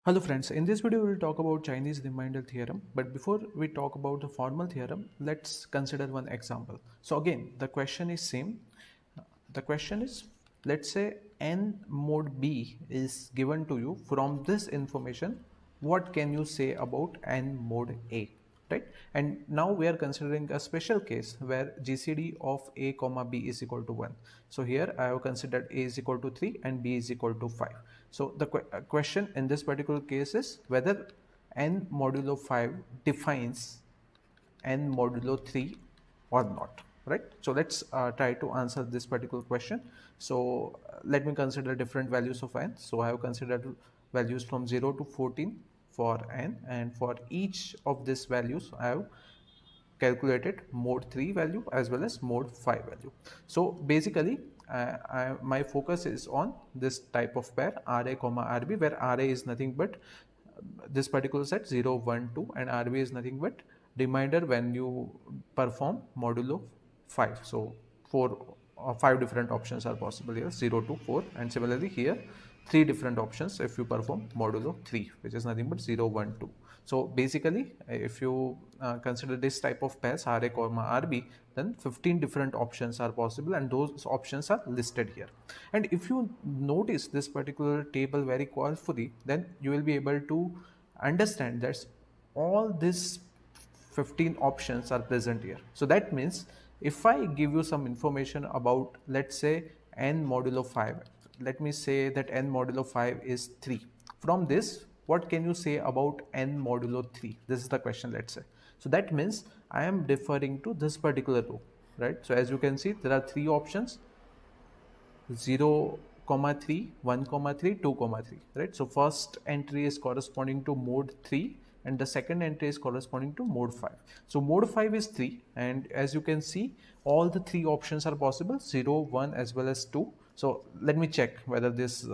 Hello friends, in this video we will talk about Chinese remainder theorem, but before we talk about the formal theorem, let's consider one example. So again, the question is same. The question is, let's say n mod b is given to you. From this information, what can you say about n mod a? Right, and now we are considering a special case where GCD of a comma b is equal to 1. So here I have considered a is equal to 3 and b is equal to 5. So the question in this particular case is whether n modulo 5 defines n modulo 3 or not, right? So let's try to answer this particular question. So let me consider different values of n. So I have considered values from 0 to 14 for n, and for each of these values I have calculated mode 3 value as well as mode 5 value. So basically my focus is on this type of pair RA comma RB, where RA is nothing but this particular set 0 1 2 and RB is nothing but remainder when you perform modulo 5. So five different options are possible here, 0 to 4, and similarly here three different options if you perform modulo 3, which is nothing but 0 1 2. So basically if you consider this type of pairs RA comma RB, then 15 different options are possible and those options are listed here. And if you notice this particular table very carefully, then you will be able to understand that all these 15 options are present here. So that means if I give you some information about, let's say, n modulo 5, let me say that n modulo 5 is 3. From this, what can you say about n modulo 3? This is the question, let's say. So that means I am referring to this particular row, right? So as you can see, there are three options: 0 comma 3, 1 comma 3, 2 comma 3, right? So first entry is corresponding to mode 3 and the second entry is corresponding to mode 5. So mode 5 is 3, and as you can see, all the three options are possible: 0, 1 as well as 2. So let me check whether this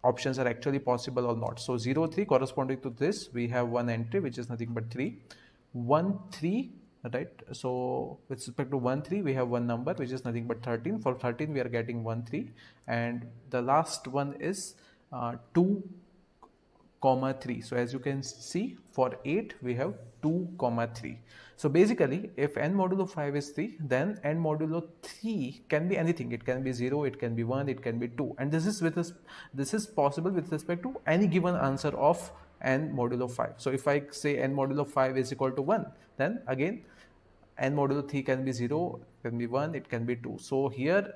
options are actually possible or not. So 0 3 corresponding to this, we have one entry which is nothing but 3. 1 3, right? So with respect to 1 3, we have one number which is nothing but 13. For 13 we are getting 1 3, and the last one is 2 comma 3. So as you can see, for 8 we have 2 comma 3. So basically if n modulo 5 is 3, then n modulo 3 can be anything. It can be 0, it can be 1, it can be 2, and this is possible with respect to any given answer of n modulo 5. So if I say n modulo 5 is equal to 1, then again n modulo 3 can be 0, can be 1, it can be 2. So here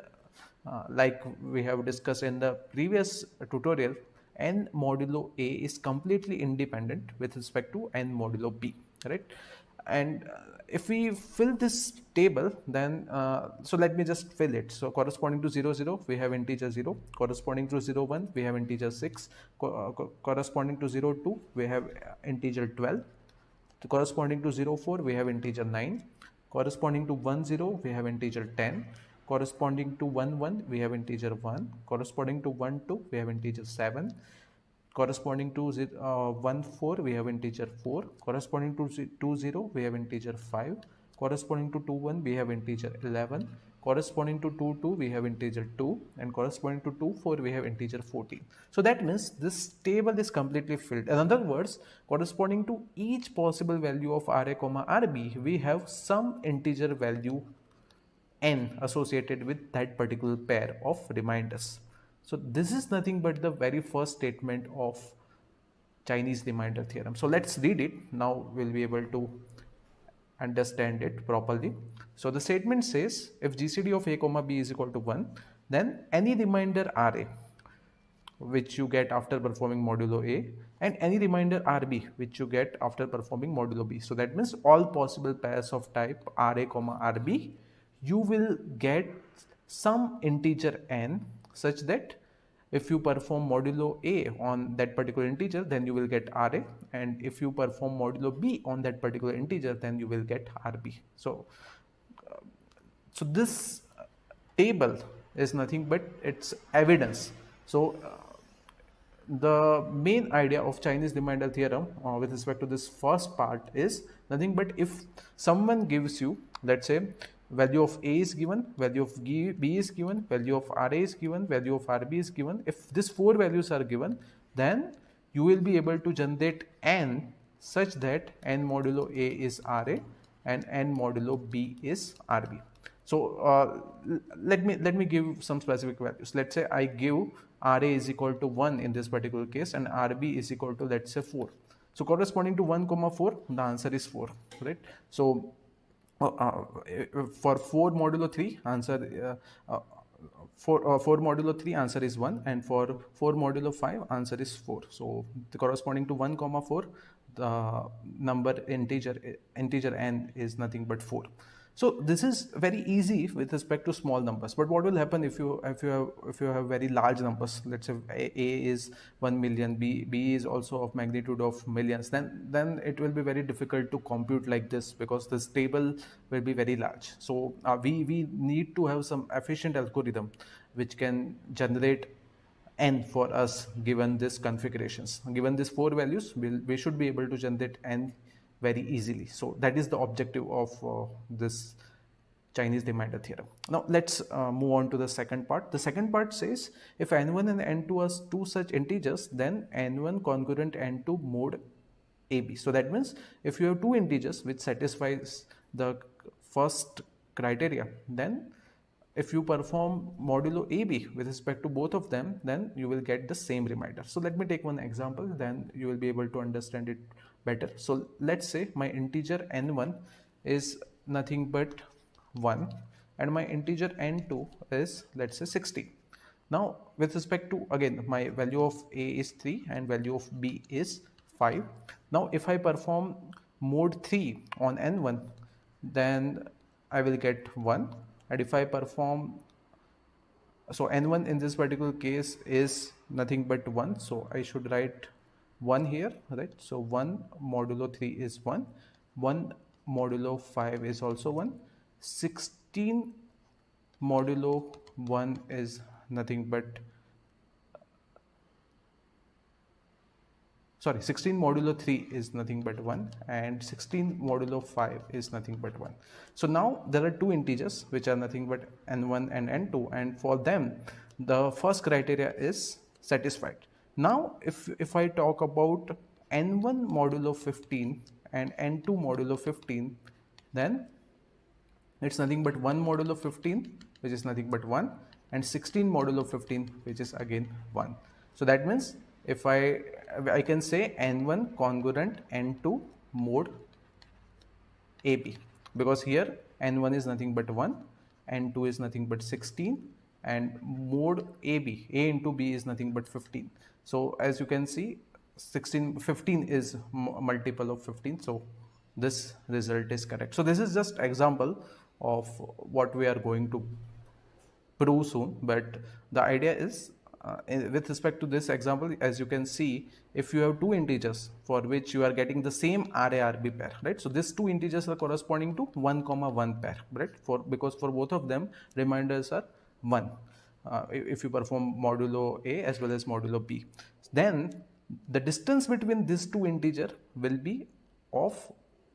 like we have discussed in the previous tutorial, n modulo a is completely independent with respect to n modulo b, right? And if we fill this table, then so let me just fill it. So corresponding to 0 0, we have integer 0. Corresponding to 0 1, we have integer 6. Corresponding to 0 2, we have integer 12. Corresponding to 0 4, we have integer 9. Corresponding to 1 0, we have integer 10. Corresponding to 1 1, we have integer 1. Corresponding to 1 2, we have integer 7. Corresponding to 1 4, we have integer 4. Corresponding to 2 0, we have integer 5. Corresponding to 2 1, we have integer 11. Corresponding to 2 2, we have integer 2, and corresponding to 2 4, we have integer 14. So that means this table is completely filled. In other words, corresponding to each possible value of RA comma RB, we have some integer value n associated with that particular pair of reminders. So this is nothing but the very first statement of Chinese remainder theorem. So let's read it. Now we'll be able to understand it properly. So the statement says, if GCD of a comma b is equal to 1, then any remainder RA which you get after performing modulo A, and any remainder RB which you get after performing modulo B. So that means all possible pairs of type RA comma RB, you will get some integer n such that if you perform modulo A on that particular integer, then you will get RA, and if you perform modulo B on that particular integer, then you will get RB. So this table is nothing but its evidence. So the main idea of Chinese remainder theorem with respect to this first part is nothing but if someone gives you, let's say, value of A is given, value of B is given, value of RA is given, value of RB is given. If these four values are given, then you will be able to generate n such that n modulo A is Ra and n modulo B is Rb. So let me give some specific values. Let's say I give Ra is equal to 1 in this particular case and Rb is equal to, let's say, 4. So corresponding to 1 comma 4, the answer is 4, right? So for 4 modulo 3 answer for 4 modulo 3 answer is 1 and for 4 modulo 5 answer is 4. So the corresponding to 1 comma 4, the number integer n is nothing but 4. So this is very easy with respect to small numbers, but what will happen if you have very large numbers? Let's say A is 1 million, B is also of magnitude of millions, then it will be very difficult to compute like this because this table will be very large. So we need to have some efficient algorithm which can generate n for us given this configurations. Given these 4 values, we should be able to generate n very easily. So that is the objective of this Chinese remainder theorem. Now let's move on to the second part. The second part says if n1 and n2 are two such integers, then n1 congruent n2 mod AB. So that means if you have two integers which satisfies the first criteria, then if you perform modulo AB with respect to both of them, then you will get the same remainder. So let me take one example, then you will be able to understand it better. So let's say my integer n1 is nothing but 1 and my integer n2 is, let's say, 60. Now with respect to, again, my value of A is 3 and value of B is 5. Now if I perform mod 3 on n1, then I will get 1, and if I perform, so n1 in this particular case is nothing but 1, so I should write 1 here, right? So 1 modulo 3 is 1, 1 modulo 5 is also 1, 16 modulo 1 is nothing but 16 modulo 3 is nothing but 1 and 16 modulo 5 is nothing but 1. So now there are two integers which are nothing but n1 and n2, and for them the first criteria is satisfied. Now if I talk about n1 modulo 15 and n2 modulo 15, then it's nothing but 1 modulo 15 which is nothing but 1 and 16 modulo 15 which is again 1. So that means if I can say n1 congruent n2 mod AB, because here n1 is nothing but 1, n2 is nothing but 16 and mod AB, A into B, is nothing but 15. So as you can see, 15 is multiple of 15, so this result is correct. So this is just example of what we are going to prove soon, but the idea is with respect to this example, as you can see, if you have two integers for which you are getting the same RA-RB pair, right? So these two integers are corresponding to 1 comma 1 pair, right? Because for both of them remainders are 1 if you perform modulo A as well as modulo B, then the distance between these two integers will be of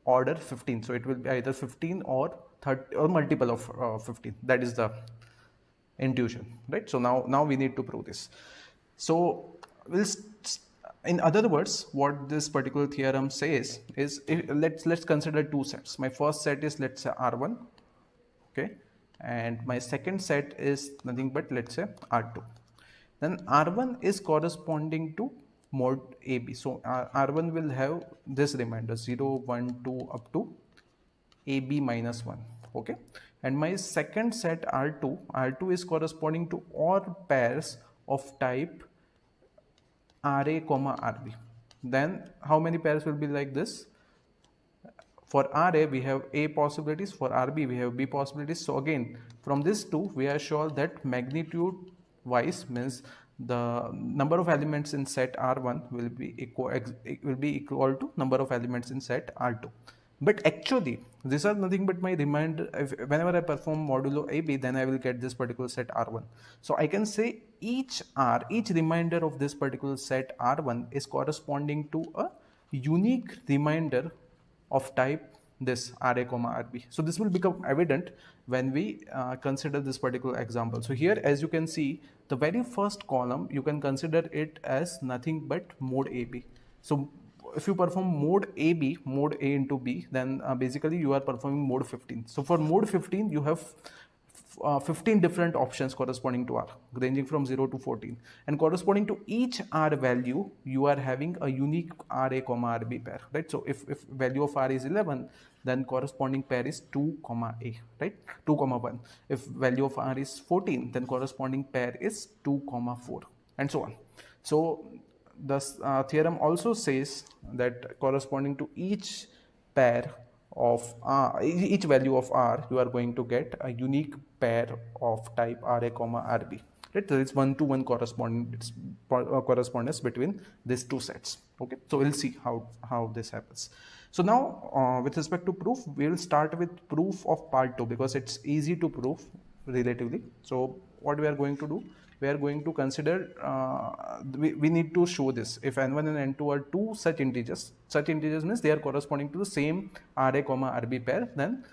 order 15. So it will be either 15 or 30 or multiple of 15. That is the intuition, right? So now we need to prove this. So in other words, what this particular theorem says is, let's consider two sets. My first set is, let's say, R1, okay, and my second set is nothing but, let's say, R2. Then R1 is corresponding to mod AB. So R1 will have this remainder 0, 1, 2 up to AB minus 1, okay. And my second set R2 is corresponding to all pairs of type RA comma RB. Then how many pairs will be like this? For RA we have A possibilities, for RB we have B possibilities. So again, from this two we are sure that magnitude wise, means the number of elements in set R1 will be equal to number of elements in set R2. But actually these are nothing but my remainder. Whenever I perform modulo AB, then I will get this particular set R1. So I can say each remainder of this particular set R1 is corresponding to a unique remainder of type this RA comma RB. So this will become evident when we consider this particular example. So here, as you can see, the very first column, you can consider it as nothing but mode AB. So if you perform mode AB, mode A into B, then basically you are performing mode 15. So for mode 15, you have 15 different options corresponding to R, ranging from 0 to 14, and corresponding to each R value, you are having a unique RA comma RB pair, right? So if value of R is 11, then corresponding pair is 2 comma A, right? 2 comma 1. If value of R is 14, then corresponding pair is 2 comma 4, and so on. So the theorem also says that corresponding to each pair of each value of R, you are going to get a unique pair of type RA comma RB, right? There is one-to-one correspondence between these two sets. Okay, so we'll see how this happens. So now with respect to proof, we'll start with proof of part 2 because it's easy to prove relatively. So what we are going to do, we are going to consider, we need to show this. If n1 and n2 are two such integers means they are corresponding to the same RA comma RB pair, then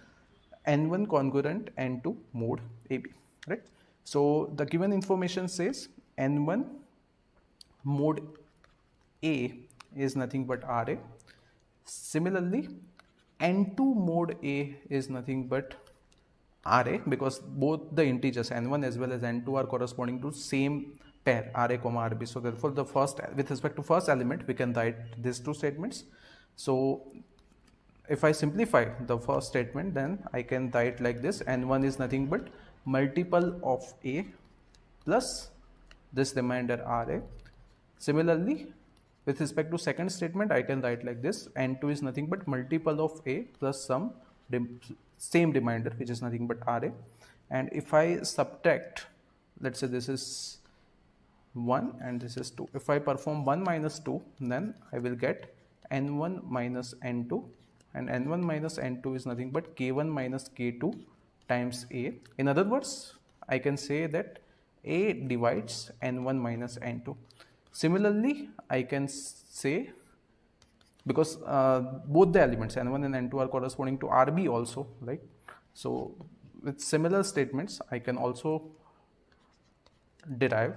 n1 congruent n2 mode AB, right? So the given information says n1 mode A is nothing but RA. Similarly, n2 mode A is nothing but RA, because both the integers n1 as well as n2 are corresponding to same pair RA comma RB. So therefore the first, with respect to first element, we can write these two statements. So if I simplify the first statement, then I can write like this: n1 is nothing but multiple of A plus this remainder RA. Similarly, with respect to second statement, I can write like this: n2 is nothing but multiple of A plus some same remainder, which is nothing but RA. And if I subtract, let's say this is 1 and this is 2. If I perform 1 minus 2, then I will get n1 minus n2, and n1 minus n2 is nothing but k1 minus k2 times A. In other words, I can say that A divides n1 minus n2. Similarly, I can say, because both the elements n1 and n2 are corresponding to RB also, right? So with similar statements, I can also derive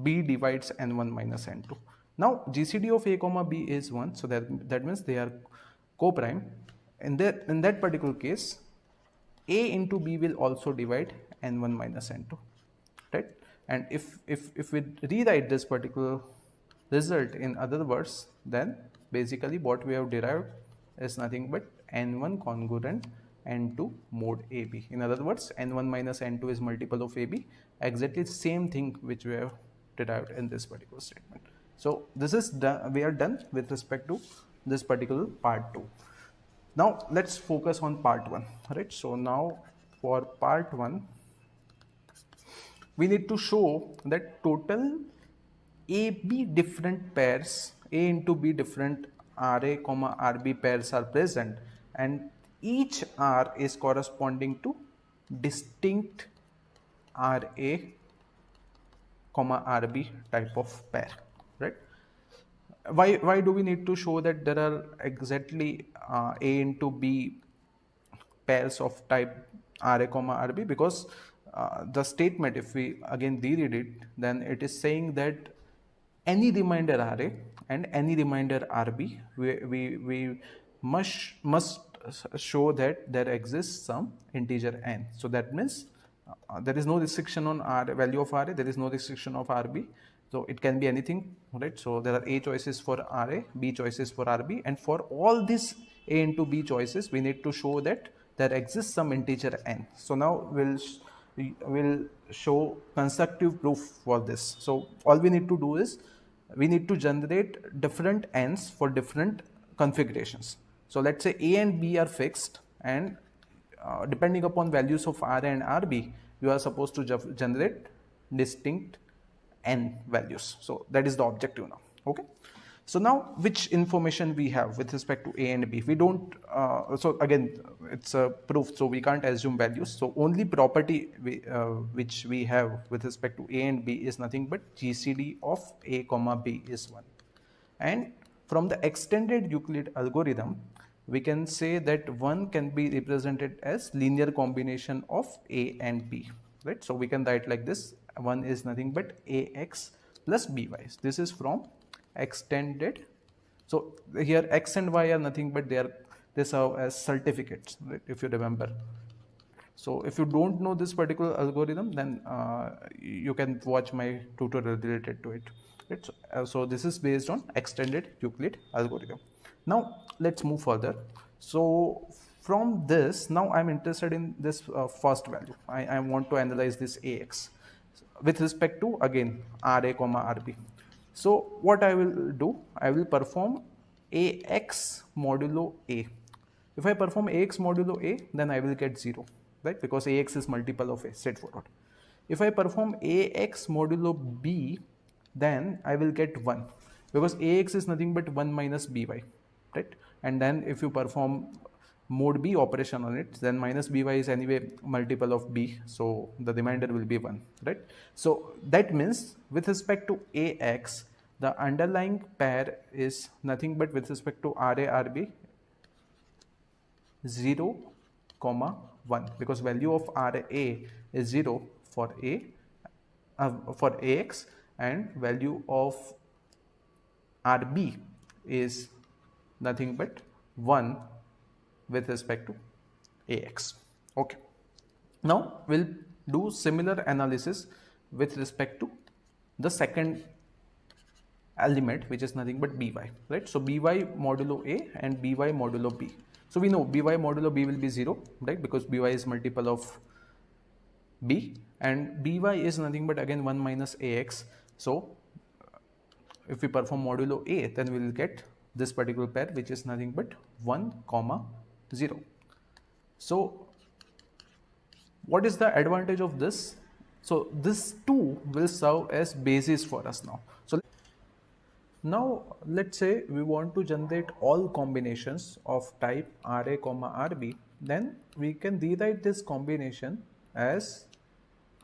B divides n1 minus n2. Now GCD of A comma B is 1, so that means they are co-prime. In that particular case, A into B will also divide n1 minus n2, right? And if we rewrite this particular result in other words, then basically what we have derived is nothing but n1 congruent n2 mode AB. In other words, n1 minus n2 is multiple of AB, exactly the same thing which we have derived in this particular statement. So this is done, we are done with respect to this particular part 2. Now let's focus on part 1, right? So now for part 1, we need to show that total AB different pairs, A into B different RA comma RB pairs are present, and each R is corresponding to distinct RA comma RB type of pair, right? Why do we need to show that there are exactly A into B pairs of type RA comma RB? Because the statement, if we again reread it, then it is saying that any remainder RA and any remainder RB, we must show that there exists some integer n. So that means there is no restriction on value of RA, there is no restriction of RB. So it can be anything, right? So there are A choices for RA, B choices for RB, and for all these A into B choices, we need to show that there exists some integer n. So now we'll show constructive proof for this. So all we need to do is we need to generate different n's for different configurations. So let's say A and B are fixed, and depending upon values of RA and RB, you are supposed to generate distinct n values. So that is the objective now. Okay. So now which information we have with respect to A and B? We don't, so again, it's a proof, so we can't assume values. So only property which we have with respect to A and B is nothing but GCD of A comma B is 1. And from the extended Euclid algorithm, we can say that 1 can be represented as linear combination of a and b, right? So we can write like this: 1 is nothing but ax plus by. This is from extended. So here x and y are nothing but they serve as certificates, right? If you remember. So if you don't know this particular algorithm, then you can watch my tutorial related to it. Right? So this is based on extended Euclid algorithm. Now let's move further. So from this, now I'm interested in this first value. I want to analyze this AX with respect to again RA comma RB. So what I will do, I will perform AX modulo A. If I perform AX modulo A, then I will get 0, right? Because AX is multiple of A, straightforward. If I perform AX modulo B, then I will get 1, because AX is nothing but 1 minus BY, right? And then if you perform mod B operation on it, then minus BY is anyway multiple of B, so the remainder will be 1, right? So that means with respect to AX, the underlying pair is nothing but with respect to RA RB 0 comma 1, because value of RA is 0 for for AX, and value of RB is nothing but 1 with respect to AX. Okay. Now we'll do similar analysis with respect to the second element, which is nothing but by, right? So by modulo A and by modulo B. So we know by modulo B will be 0, right? Because by is multiple of B, and by is nothing but again 1 minus AX. So if we perform modulo A, then we will get this particular pair, which is nothing but 1 comma 0. So what is the advantage of this? So this 2 will serve as basis for us now. So now let's say we want to generate all combinations of type RA comma RB, then we can rewrite this combination as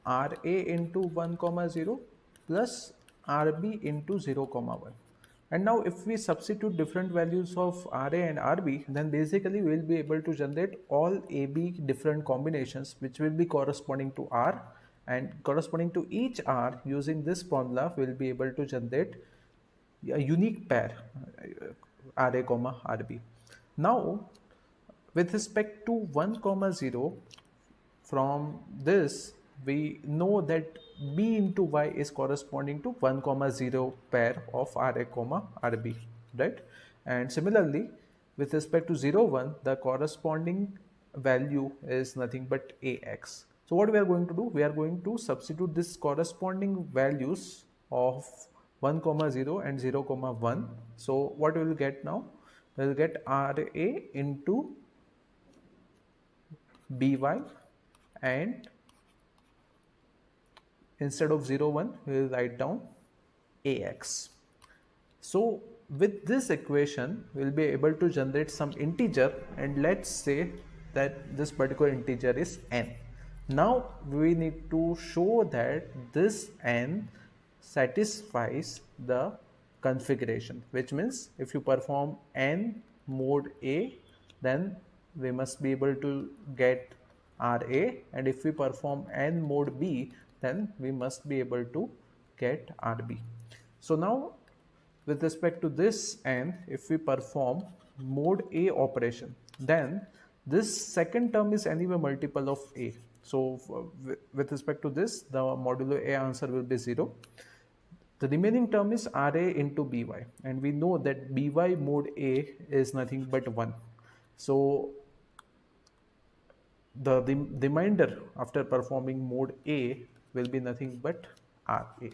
RA into 1 comma 0 plus RB into 0 comma 1. And now if we substitute different values of RA and RB, then basically we will be able to generate all AB different combinations which will be corresponding to R, and corresponding to each R, using this formula we will be able to generate a unique pair RA comma RB. Now with respect to 1 comma 0, from this we know that B into Y is corresponding to 1 comma 0 pair of RA comma RB, right? And similarly with respect to 0 1, the corresponding value is nothing but AX. So what we are going to do, we are going to substitute this corresponding values of 1 comma 0 and 0 comma 1. So what we will get now, we will get RA into BY, and instead of 0 1 we will write down AX. So with this equation we will be able to generate some integer, and let's say that this particular integer is n. Now we need to show that this n satisfies the configuration, which means if you perform n mod A, then we must be able to get RA, and if we perform n mod B, then we must be able to get RB. So now with respect to this n, if we perform mod A operation, then this second term is anyway multiple of A. So with respect to this, the modulo A answer will be 0. The remaining term is RA into BY, and we know that BY mod A is nothing but 1. So the remainder after performing mod A will be nothing but RA.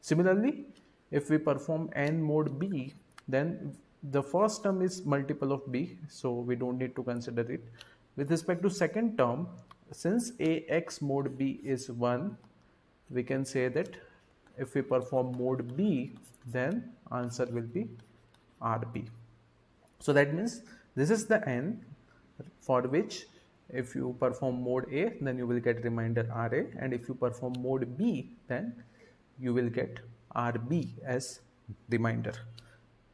Similarly, if we perform n mod B, then the first term is multiple of B, so we don't need to consider it. With respect to second term, since AX mod B is 1, we can say that if we perform mod B, then answer will be RB. So that means this is the n for which if you perform mod A, then you will get remainder RA, and if you perform mod B, then you will get RB as remainder.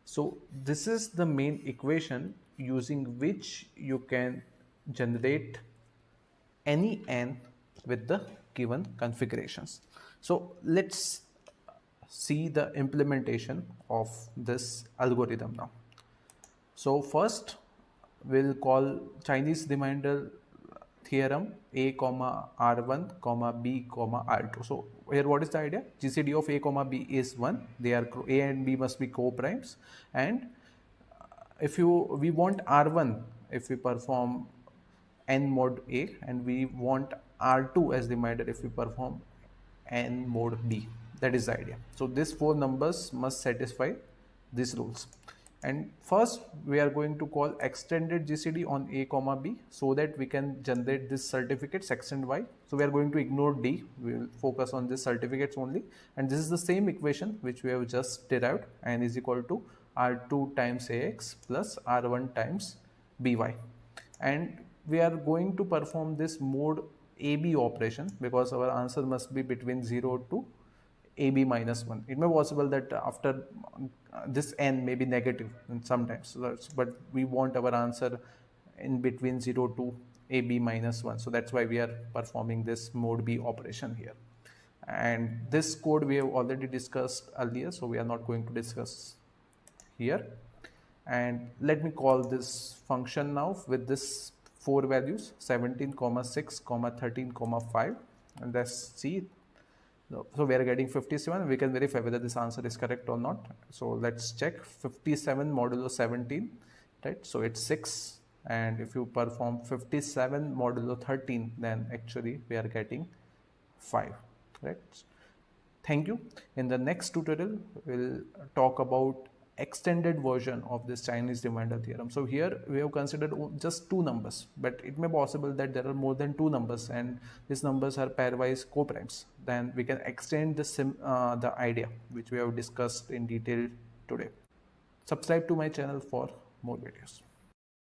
So this is the main equation using which you can generate any n with the given configurations. So let's see the implementation of this algorithm now. So first we'll call Chinese remainder theorem a comma r1 comma b comma r2. So here what is the idea? GCD of a comma b is 1. They are a and b must be co-primes, and if you we want r1 if we perform n mod a, and we want r2 as remainder if we perform n mod b. That is the idea. So these four numbers must satisfy these rules. And first we are going to call extended GCD on a comma b, so that we can generate this certificates x and y. So we are going to ignore d, we will focus on this certificates only. And this is the same equation which we have just derived, n is equal to r2 times ax plus r1 times by. And we are going to perform this mod AB operation because our answer must be between 0 to AB minus 1. It may be possible that after this n may be negative sometimes, but we want our answer in between 0 to AB minus 1. So that's why we are performing this mod B operation here. And this code we have already discussed earlier, so we are not going to discuss here. And let me call this function now with this four values 17, 6, 13, 5, and let's see. So we are getting 57. We can verify whether this answer is correct or not. So let's check 57 modulo 17, right? So it's 6, and if you perform 57 modulo 13, then actually we are getting 5, right? Thank you. In the next tutorial, we'll talk about extended version of this Chinese remainder theorem. So here we have considered just two numbers, but it may be possible that there are more than two numbers and these numbers are pairwise coprimes. Then we can extend the idea which we have discussed in detail today. Subscribe to my channel for more videos.